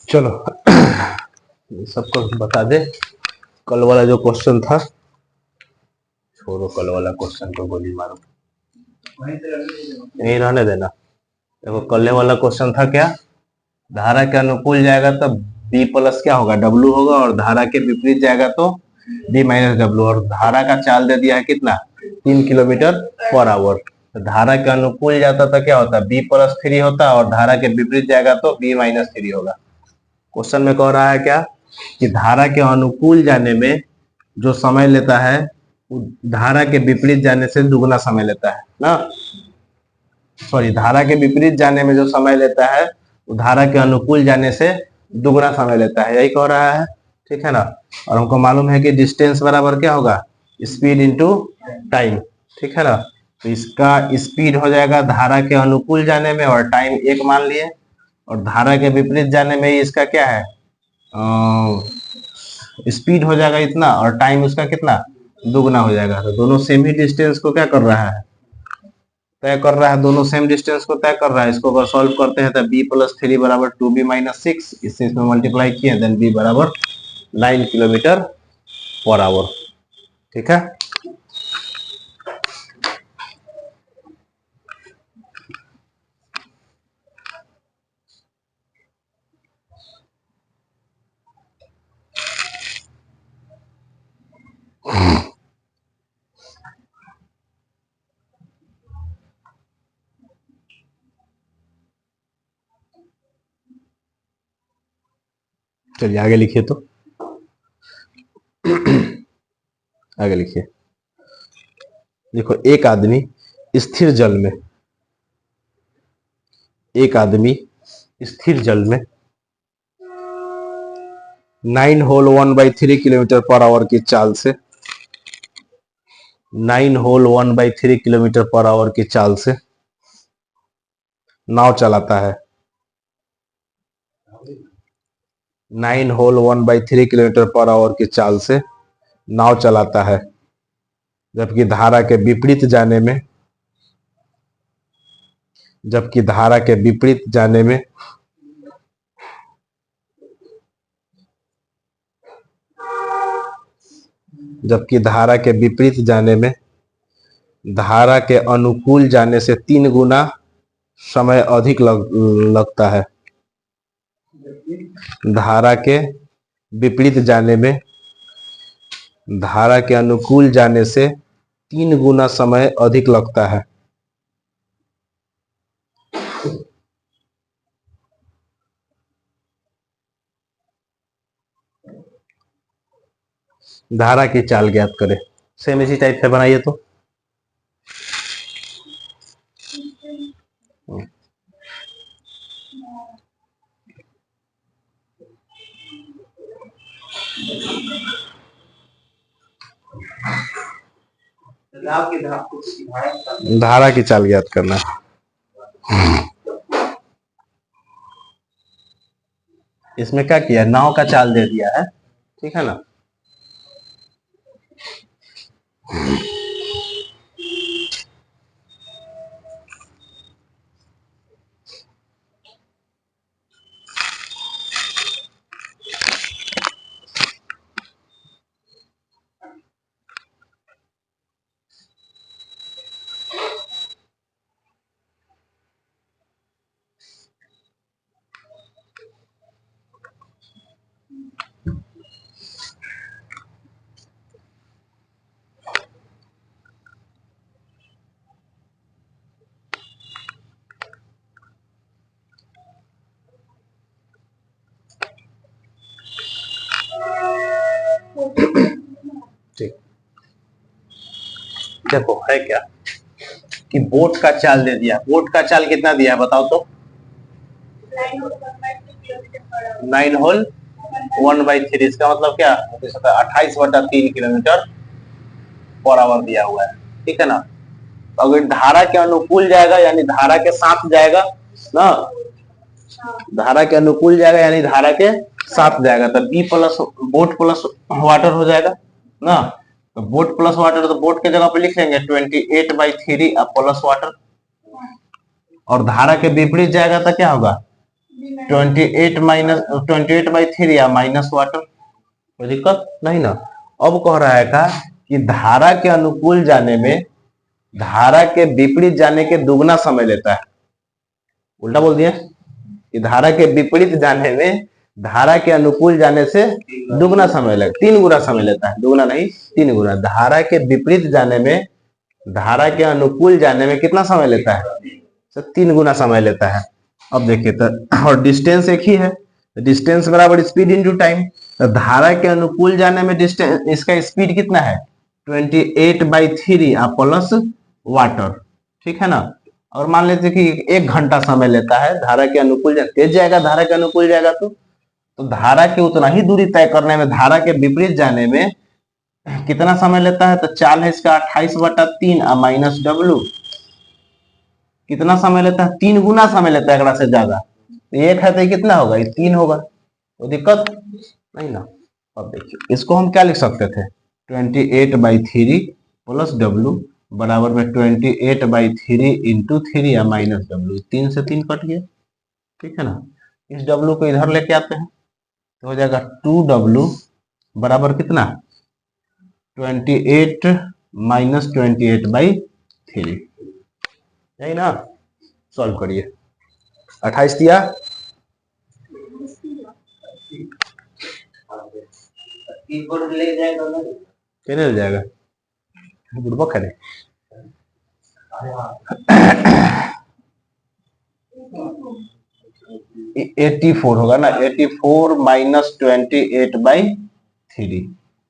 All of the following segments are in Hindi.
चलो सबको बता दे, कल वाला जो क्वेश्चन था, छोड़ो कल वाला क्वेश्चन को, गोली मारो, यही रहने देना। देखो कल वाला क्वेश्चन था क्या, धारा के अनुकूल जाएगा तो बी प्लस क्या होगा, डब्लू होगा, और धारा के विपरीत जाएगा तो बी माइनस डब्लू, और धारा का चाल दे दिया है कितना, 3 किलोमीटर पर आवर। तो धारा के अनुकूल जाता तो क्या होता, बी प्लस 3 होता, और धारा के विपरीत जाएगा तो बी माइनस 3 होगा। क्वेश्चन में कह रहा है क्या, कि धारा के अनुकूल जाने में जो समय लेता है वो धारा के विपरीत जाने से दुगना समय लेता है ना, सॉरी, धारा के विपरीत जाने में जो समय लेता है वो धारा के अनुकूल जाने से दुगना समय लेता है, यही कह रहा है, ठीक है ना। और हमको मालूम है कि डिस्टेंस बराबर क्या होगा, स्पीड इंटू टाइम, ठीक है ना। तो इसका स्पीड हो जाएगा धारा के अनुकूल जाने में, और टाइम 1 मान लिए, और धारा के विपरीत जाने में इसका क्या है, स्पीड हो जाएगा इतना, और टाइम उसका कितना, दुगना हो जाएगा। तो दोनों सेम ही डिस्टेंस को क्या कर रहा है, तय कर रहा है, दोनों सेम डिस्टेंस को तय कर रहा है। इसको अगर सॉल्व करते हैं तो b+3 बराबर 2b-6, इससे इसमें मल्टीप्लाई किए, देन b बराबर 9 किलोमीटर पर आवर, ठीक है। चलिए आगे लिखिए, तो आगे लिखिए। देखो एक आदमी स्थिर जल में, एक आदमी स्थिर जल में 9 होल 1/3 किलोमीटर पर आवर की चाल से 9 होल 1/3 किलोमीटर पर आवर की चाल से नाव चलाता है। 9 होल 1/3 किलोमीटर पर आवर की चाल से नाव चलाता है, जबकि धारा के विपरीत जाने में, जबकि धारा के विपरीत जाने में जबकि धारा के विपरीत जाने में धारा के अनुकूल जाने से 3 गुना समय अधिक लगता है। धारा के विपरीत जाने में धारा के अनुकूल जाने से 3 गुना समय अधिक लगता है। धारा की चाल ज्ञात करें, सेम इसी टाइप से बनाइए तो। धारा की चाल ज्ञात करना है। इसमें क्या किया, नाव का चाल दे दिया है, ठीक है ना। ठीक, देखो है क्या कि बोट का चाल दे दिया, बोट का चाल कितना दिया है बताओ तो, 9 होल 1/3, इसका मतलब क्या, 28/3 किलोमीटर पर आवर दिया हुआ है, ठीक है ना। अगर धारा के अनुकूल जाएगा यानी धारा के साथ जाएगा ना, धारा के अनुकूल जाएगा यानी धारा के साथ जाएगा, तो B plus boat plus water हो जाएगा ना। तो बोट प्लस वाटर, तो बोट के जगह पे लिख लेंगे 28/3 प्लस वाटर, और धारा के विपरीत जाएगा तो क्या होगा 28/3 या माइनस वाटर, कोई दिक्कत नहीं ना। अब कह रहा है का कि धारा के अनुकूल जाने में धारा के विपरीत जाने के दुगना समय लेता है। उल्टा बोल दिया कि धारा के विपरीत जाने में धारा के अनुकूल जाने से दुगना समय लगता, 3 गुना समय लेता है, दुगना नहीं 3 गुना। धारा के विपरीत जाने में धारा के अनुकूल जाने में कितना समय लेता है, 3 गुना समय लेता है। अब देखिए तो, और डिस्टेंस एक ही है, डिस्टेंस बराबर स्पीड इंटू टाइम। तो धारा के अनुकूल जाने में डिस्टेंस, इसका स्पीड कितना है 28/3 प्लस वाटर, ठीक है ना। और मान लेते कि 1 घंटा समय लेता है धारा के अनुकूल, तेज जाएगा धारा के अनुकूल जाएगा तो धारा के उतना ही दूरी तय करने में धारा के विपरीत जाने में कितना समय लेता है, तो चाल है इसका 28/3 माइनस डब्लू, कितना समय लेता है 3 गुना समय लेता है, अगला से ज्यादा। तो 1 है तो कितना होगा, ये 3 होगा, तो दिक्कत नहीं ना। अब देखिए इसको हम क्या लिख सकते थे 28/3 प्लस डब्लू बराबर में 28/3 इंटू 3 या माइनस डब्लू, 3 से 3 कट गया, ठीक है ना। इस डब्लू को इधर लेके आते हैं तो हो जाएगा 2W बराबर कितना 28 माइनस 28/3, यही ना। सॉल्व करिए, 28 दिया, कितने ले जाएगा, बुड़बक है 84 होगा ना, 84 माइनस 28/3,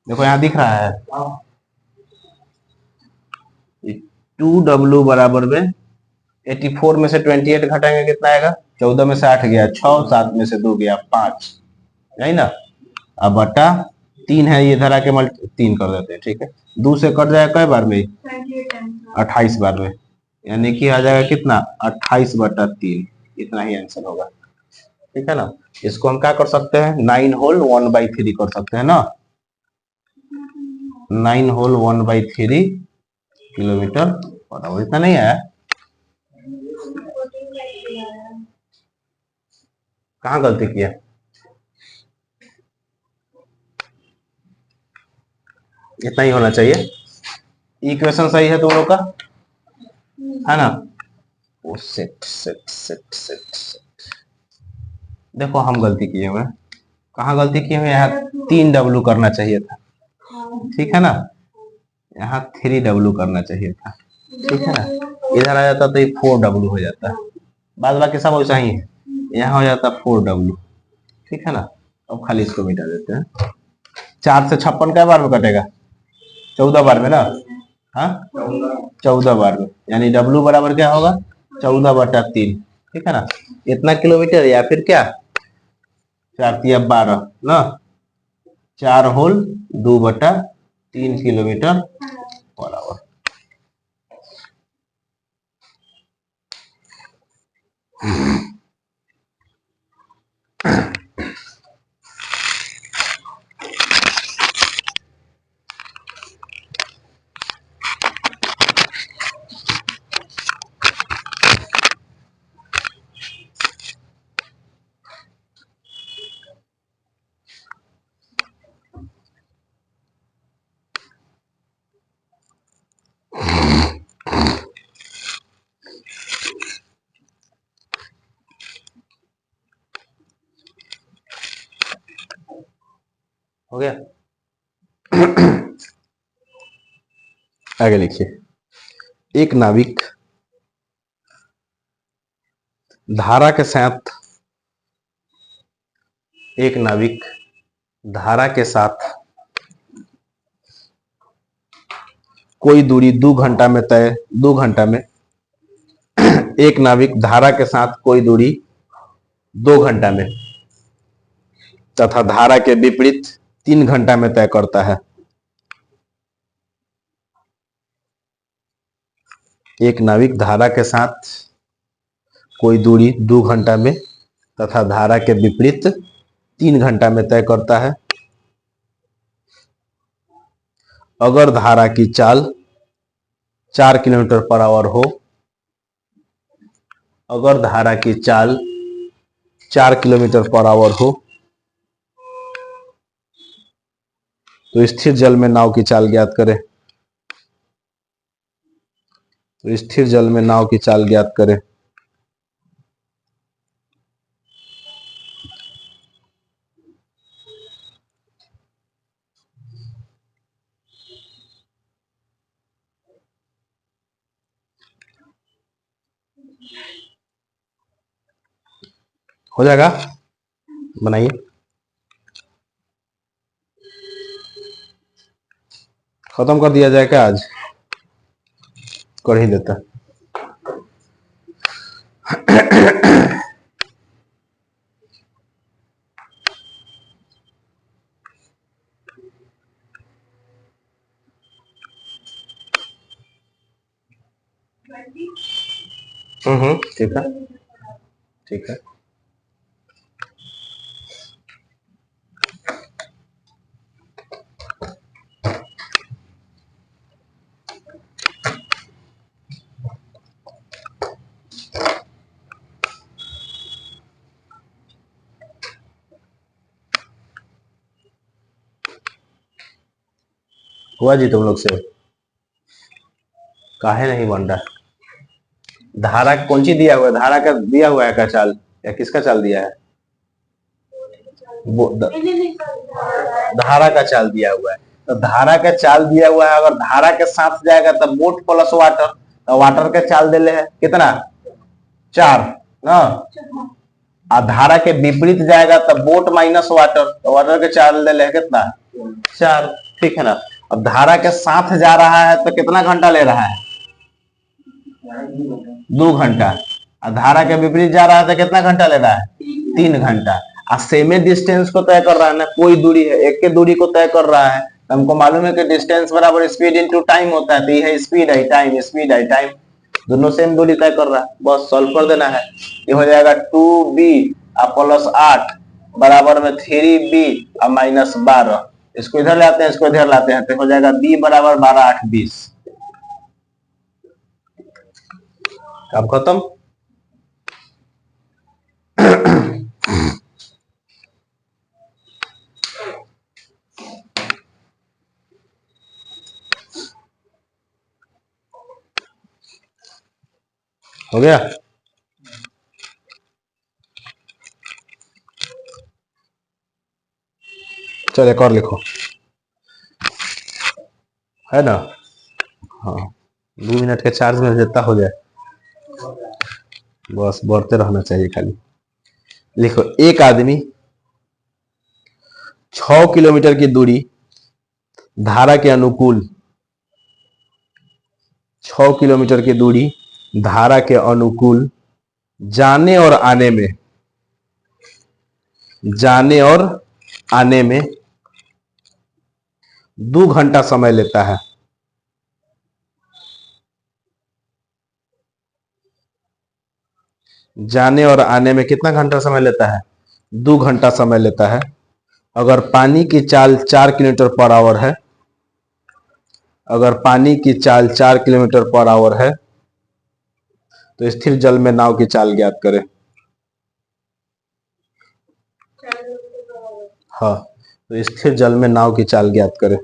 देखो यहाँ दिख रहा है 2W बराबर में 84 में से 28 घटाएंगे कितना आएगा, 14 में से 8 गया 6, 7 में से 2 गया 5, यही ना। अब बटा 3 है, ये धरा के 3 कर देते हैं, ठीक है। 2 से कट जाएगा कई बार में 28 बार में, यानी कि आ जाएगा कितना 28/3, इतना ही आंसर होगा, ठीक है ना। इसको हम क्या कर सकते हैं 9 होल 1/3 कर सकते हैं ना, 9 होल 1/3 किलोमीटर पर आवर, इतना नहीं आया, कहाँ गलती किया, इतना ही होना चाहिए। इक्वेशन सही है तुम लोग का, है ना। ओ set set set set set, देखो हम गलती किए हुए, कहाँ गलती किए हुए, यहाँ 3W करना चाहिए था, ठीक है ना, यहाँ 3W करना चाहिए था, ठीक है ना। इधर आ जाता तो ये 4W हो जाता, बाद बाकी सब वैसा ही है, यहाँ हो जाता 4W, ठीक है ना। अब खाली इसको मिटा देते हैं, 4 से 56 क्या बार में कटेगा, 14 बार में ना, हाँ 14 बार में, यानी W बराबर क्या होगा 14/3, ठीक है ना। इतना किलोमीटर या फिर क्या 4 तिया 12 ना, 4 होल 2/3 किलोमीटर पर आवर। हो गया, आगे लिखिए। एक नाविक धारा के साथ एक नाविक धारा के साथ कोई दूरी 2 घंटा में तय 2 घंटा में एक नाविक धारा के साथ कोई दूरी 2 घंटा में तथा धारा के विपरीत 3 घंटा में तय करता है। एक नाविक धारा के साथ कोई दूरी 2 घंटा में तथा धारा के विपरीत 3 घंटा में तय करता है। अगर धारा की चाल 4 किलोमीटर पर आवर हो अगर धारा की चाल 4 किलोमीटर पर आवर हो तो स्थिर जल में नाव की चाल ज्ञात करें। तो स्थिर जल में नाव की चाल ज्ञात करें। हो जाएगा, बनाइए। खत्म कर दिया जाए क्या आज? कर ही देता। ठीक है, ठीक है। हुआ जी तुम लोग से? काहे नहीं बन रहा? धारा कौन सी दिया हुआ है? धारा का दिया हुआ है का चाल, या किसका चाल दिया है? धारा का चाल दिया हुआ है। तो धारा का चाल दिया हुआ है, अगर धारा के साथ जाएगा तो बोट प्लस वाटर, तो वाटर का चाल दे ले है कितना? 4 ना। धारा के विपरीत जाएगा तो बोट माइनस वाटर, तो वाटर के चाल दे ले है कितना? 4। ठीक है ना। अब धारा के साथ जा रहा है तो कितना घंटा ले रहा है? 2 घंटा। धारा के विपरीत जा रहा है तो कितना घंटा ले रहा है? 3 घंटा। सेमे डिस्टेंस को तय कर रहा है ना, कोई दूरी है, एक के दूरी को तय कर रहा है। हमको मालूम है कि डिस्टेंस बराबर स्पीड इनटू टाइम होता है, तो ये स्पीड है टाइम, स्पीड है टाइम, दोनों सेम दूरी तय कर रहा है। बस सॉल्व कर देना है। ये हो जाएगा 2b प्लस 8 बराबर में 3b माइनस 12। इसको इधर लाते हैं, इसको इधर लाते हैं, तो हो जाएगा b बराबर 12 8 20। अब खत्म। हो गया। चल एक और लिखो, है ना? हाँ, 2 मिनट के चार्ज में जितना हो जाए, बस बढ़ते रहना चाहिए खाली। लिखो, एक आदमी 6 किलोमीटर की दूरी धारा के अनुकूल, 6 किलोमीटर की दूरी धारा के अनुकूल जाने और आने में, जाने और आने में 2 घंटा समय लेता है। जाने और आने में कितना घंटा समय लेता है? 2 घंटा समय लेता है। अगर पानी की चाल 4 किलोमीटर पर आवर है, अगर पानी की चाल 4 किलोमीटर पर आवर है तो स्थिर जल में नाव की चाल ज्ञात करें। हाँ, तो स्थिर जल में नाव की चाल ज्ञात करें।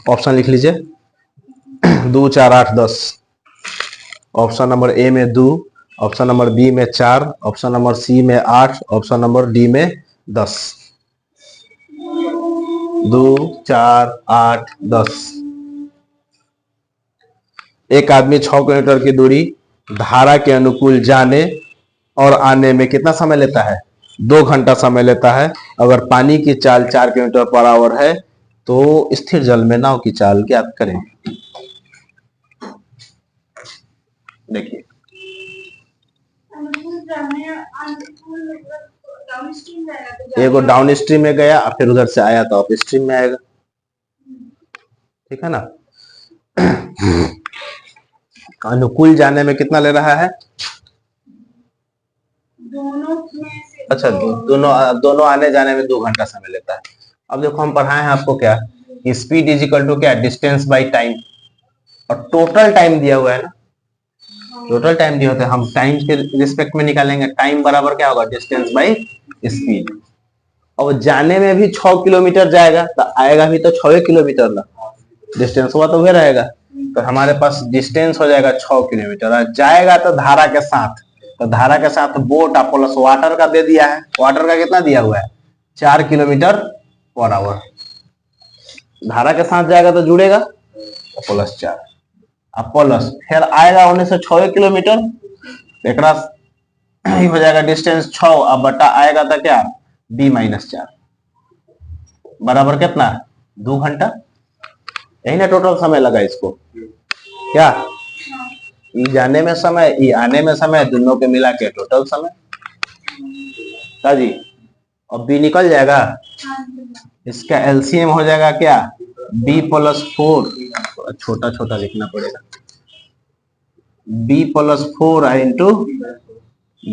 ऑप्शन लिख लीजिए, 2 4 8 10। ऑप्शन नंबर ए में 2, ऑप्शन नंबर बी में 4, ऑप्शन नंबर सी में 8, ऑप्शन नंबर डी में 10। 2 4 8 10। एक आदमी 6 किलोमीटर की दूरी धारा के अनुकूल जाने और आने में कितना समय लेता है? 2 घंटा समय लेता है। अगर पानी की चाल 4 किलोमीटर पर आवर है तो स्थिर जल में नाव की चाल ज्ञात करें। देखिए, एगो डाउन स्ट्रीम में गया, फिर उधर से आया तो अप स्ट्रीम में आएगा। ठीक है ना। अनुकूल जाने में कितना ले रहा है? अच्छा, दोनों आने जाने में 2 घंटा समय लेता है। अब देखो, हम पढ़ाए हैं आपको क्या, स्पीड इज इक्वल टू क्या? Distance by time. और टोटल टाइम दिया हुआ है ना, टोटल टाइम दिए होते हैं, हम टाइम के रिस्पेक्ट में निकालेंगे। टाइम बराबर क्या होगा, डिस्टेंस बाई स्पीड। अब जाने में भी 6 किलोमीटर जाएगा तो आएगा भी तो 6 किलोमीटर ना, डिस्टेंस हुआ तो वह रहेगा। तो हमारे पास डिस्टेंस हो जाएगा 6 किलोमीटर, और जाएगा तो धारा के साथ, तो धारा के साथ बोट प्लस वाटर का दे दिया है। वाटर का कितना दिया हुआ है, 4 किलोमीटर पर आवर। धारा के साथ जाएगा तो जुड़ेगा तो प्लस 4, अब प्लस फिर आएगा होने से 6 किलोमीटर, एक हो जाएगा डिस्टेंस 6, अब बटा आएगा था क्या, b-4 बराबर कितना, 2 घंटा। यही ना टोटल समय लगा इसको, क्या ई जाने में समय, ई आने में समय, दोनों के मिला के टोटल समय का जी। अब b निकल जाएगा, इसका एलसीएम हो जाएगा क्या, b+4, छोटा छोटा लिखना पड़ेगा, b+4 इंटू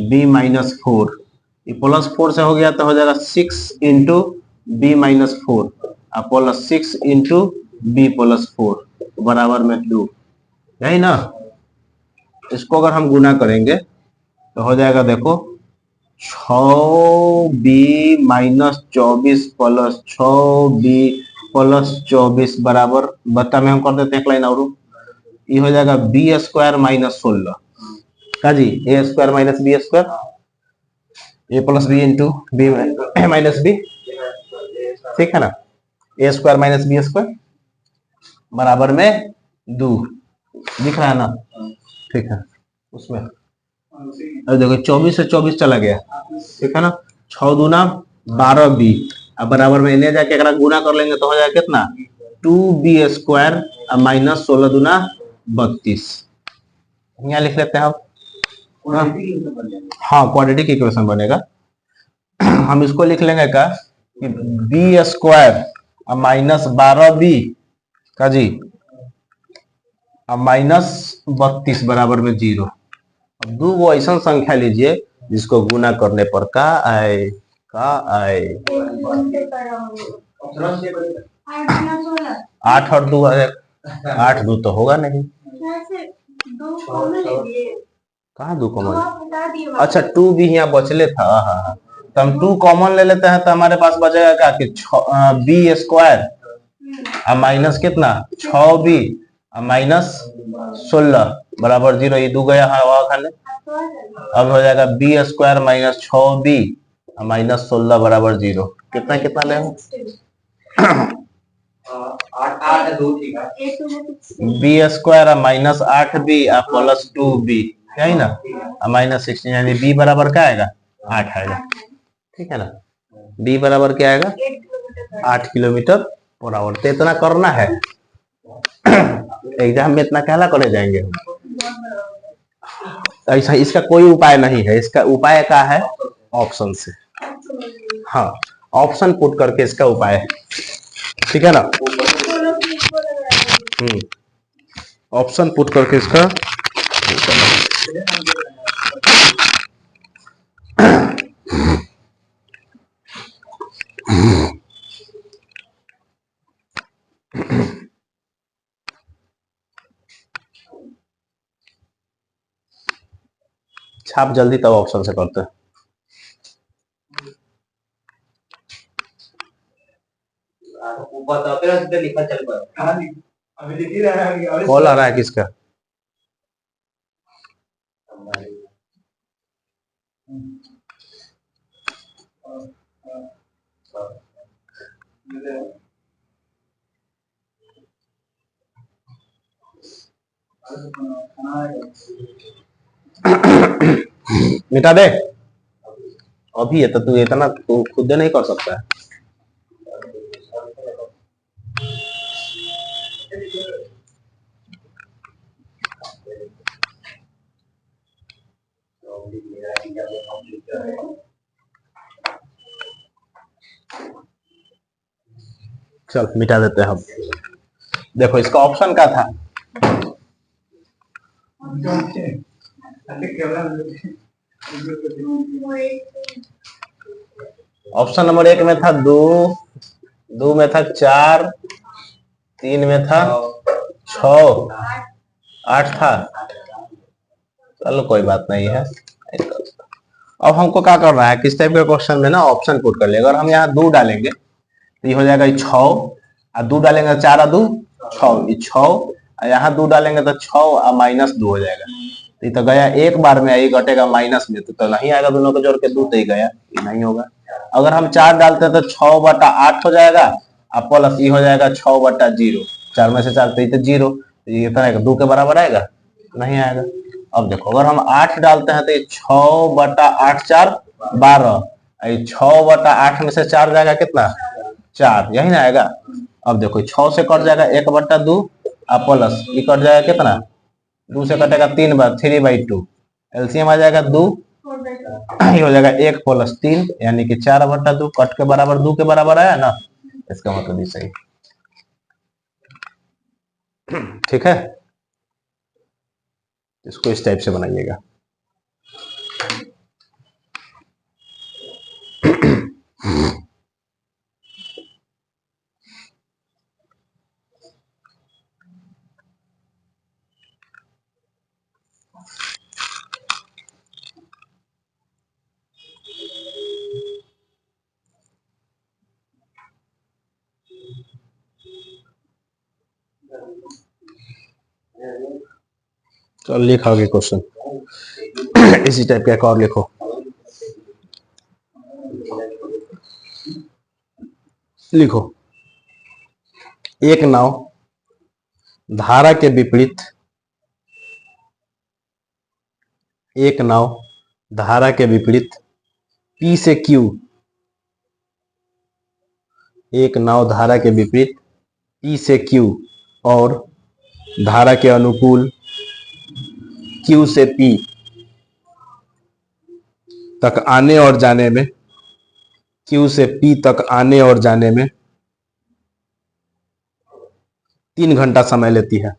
b-4, +4 से हो गया तो हो जाएगा 6 into b-4 plus 6 into b+4 बराबर में 2, यही ना। इसको अगर हम गुना करेंगे तो हो जाएगा, देखो 6b-24 प्लस 6b+24 बराबर, बता में हम कर देते हैं एक लाइन और, ये हो जाएगा b² - 16 का जी, a² - b², a+b into b-b, ठीक है ना, a² - b² बराबर में 2, दिख रहा है ना, ठीक है। उसमें अब देखो 24 से 24 चला गया, ठीक है ना, 6 दूना 12b, अब बराबर में इन्हें जाके अगर गुना कर लेंगे तो हो जाएगा कितना, 2b² - 16 दूना 32, यहाँ लिख लेते हैं आप। हाँ, क्वाड्रेटिक इक्वेशन बनेगा। हम इसको लिख लेंगे का कि b² - 12b का जी -32 बराबर में 0। अब दो वो ऐसा संख्या लीजिए जिसको गुना करने पर का आए, 8 और 2, 8 2 तो होगा नहीं, कहाँ 2 कॉमन, अच्छा 2 भी यहाँ बचले था, हाँ, तो हम 2 कॉमन ले लेते हैं तो हमारे पास बचेगा क्या कि b² माइनस कितना 6b -16 बराबर 0, ये 2 गया हवा खाने। अब हो जाएगा b² - 6b -16 बराबर 0, कितना कितना ले b² - 8b प्लस 2b, यही ना, -16 यानी b बराबर क्या आएगा, 8 आएगा, ठीक है ना, b बराबर क्या आएगा, 8 किलोमीटर पर आवर। तो इतना करना है, एग्जाम में इतना कहला करे जाएंगे हम, ऐसा इसका कोई उपाय नहीं है, इसका उपाय क्या है, ऑप्शन से, हाँ ऑप्शन पुट करके इसका उपाय है, ठीक है ना, ऑप्शन पुट करके इसका छाप जल्दी तब ऑप्शन से करते हैं। कॉल आ रहा है किसका, मिटा दे अभी है तो तू इतना तू खुद नहीं कर सकता है। चल मिटा देते हैं हम। देखो इसका ऑप्शन क्या था, ऑप्शन नंबर 1 में था 2, 2 में था 4, 3 में था 6, 8 था, चलो कोई बात नहीं है। अब हमको क्या करना है, किस टाइप के क्वेश्चन में ना ऑप्शन पुट कर ले। अगर हम यहाँ 2 डालेंगे तो ये हो जाएगा 6, और 2 डालेंगे तो 4 और 2 6, ये 6, और यहाँ 2 डालेंगे तो 6 और -2 हो जाएगा। तो ये तो गया एक बार में, ये घटेगा माइनस में, तो नहीं आएगा, दोनों को जोड़ के 2 तो ही गया, ये नहीं होगा। अगर हम 4 डालते हैं तो 6/8 हो जाएगा, और प्लस ये हो जाएगा 6/0, 4 में से 4 तो ये तो 0, ये इतना 2 के बराबर आएगा, नहीं आएगा। अब देखो अगर हम 8 डालते हैं तो ये 6/8 4 12, 6/8 में से 4 जाएगा कितना 4, यही ना आएगा। अब देखो 6 से कट जाएगा 1/2, और प्लस ये कट जाएगा कितना, 2 से कटेगा 3 बार 3/2, एलसीएम आ जाएगा 2, ये हो जाएगा 1 + 3 यानी कि 4/2, कट के बराबर 2 के बराबर आया ना, इसका मतलब ये सही। ठीक है, इसको इस टाइप से बनाइएगा। चलो लिखा आगे क्वेश्चन इसी टाइप का एक और लिखो। लिखो, एक नाव धारा के विपरीत, एक नाव धारा के विपरीत P से Q, एक नाव धारा के विपरीत P से Q और धारा के अनुकूल Q से P तक आने और जाने में, Q से P तक आने और जाने में 3 घंटा समय लेती है।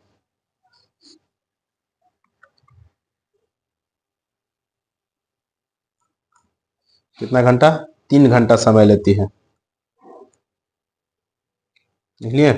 कितना घंटा, 3 घंटा समय लेती है। लिख लिए।